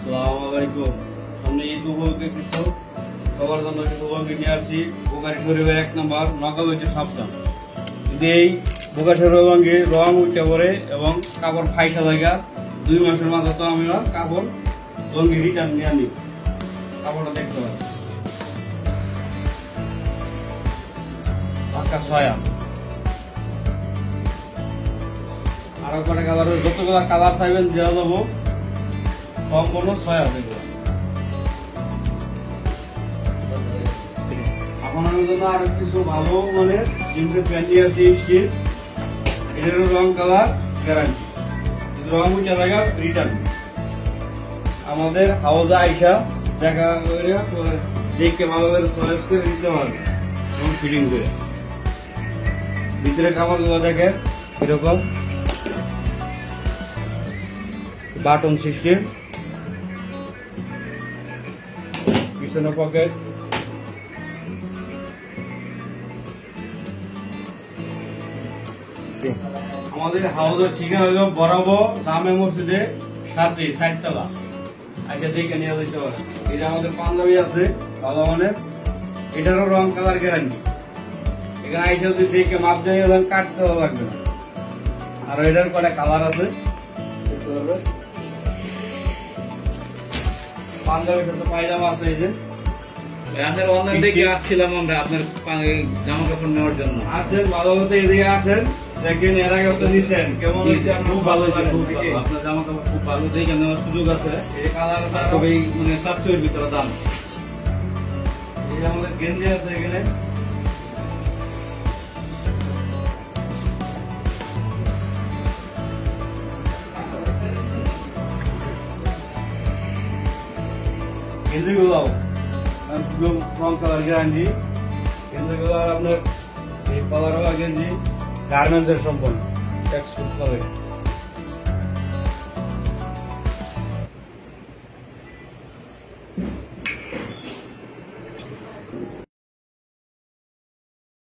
আসসালামু আলাইকুম। সামনে ঈদ উপলক্ষে কিছু সবার জন্য কিছু লঙ্গি নিয়ে আসছি। বোকারি শরীফের 1 নম্বর নকল হচ্ছে সাবধান। যদি এই বোকাশোর লঙ্গি রং উঠতে পড়ে এবং কাপড় ফাইসা জায়গা 2 মাসের মাঝে তো আমি কাপড় লঙ্গি রিটার্ন নিয়ে আনি। কাপড়টা দেখতে পাবেন পাক্কা ছয়া। আরো কটা কালার, যতগুলো কালার চাইবেন দেওয়া যাবো, সম্পূর্ণ ছয়া দেখবো। আপনার জন্য আরো কিছু ভালো মানের জিন্সের প্যান্ট নিয়ে আসছি স্টিচ। এটারও রং কালার গ্যারান্টি, রং উঠে জায়গা রিটার্ন। আমাদের হাউজে আইসা দেখা করে দেখে ভালো করে চয়েস করে দিতে পারবে এবং ফিটিং করে। ভিতরে কাপড়গুলো দেখে এরকম বাটন সিস্টেম, পিছনে পকেট, আমাদের হাউসের ঠিকানা হলো বরাবর জামে মসজিদে সাথে 60 তলা। আগে দেখে নিয়ে যেতে পারে। এটা আমাদের পাঞ্জাবি আছে ভালো মানের, এটারও রং কালার গ্যারান্টি। এখানে আইসা যদি দেখে মাপ দিয়ে কাটতে লাগবে না। আর এটার কটা কালার আছে দেখতে পারবে। পাঞ্জাবির সাথে পায়জামা আছে। এই যে আপনার অনলাইন থেকে আসছিলাম আমরা আপনার জামা কাপড় নেওয়ার জন্য। আসেন, ভালো হতে এদিকে আসেন, দেখেন এর আগে তো নিচ্ছেন কেমন হয়েছে। খুব ভালো, আপনার জামা কাপড় খুব ভালো, দেখে নেওয়ার সুযোগ আছে। এই কালারটা খুবই মানে সাশ্রয়ের ভিতরে দাম। এই যে আমাদের গেঞ্জি আছে এখানে, গেঞ্জিগুলো রং কালার গ্যারান্টি। গেঞ্জিগুলো আর আপনার এই কালার গেঞ্জি গার্মেন্টসের সম্পন্ন টেক্সটাইল করে।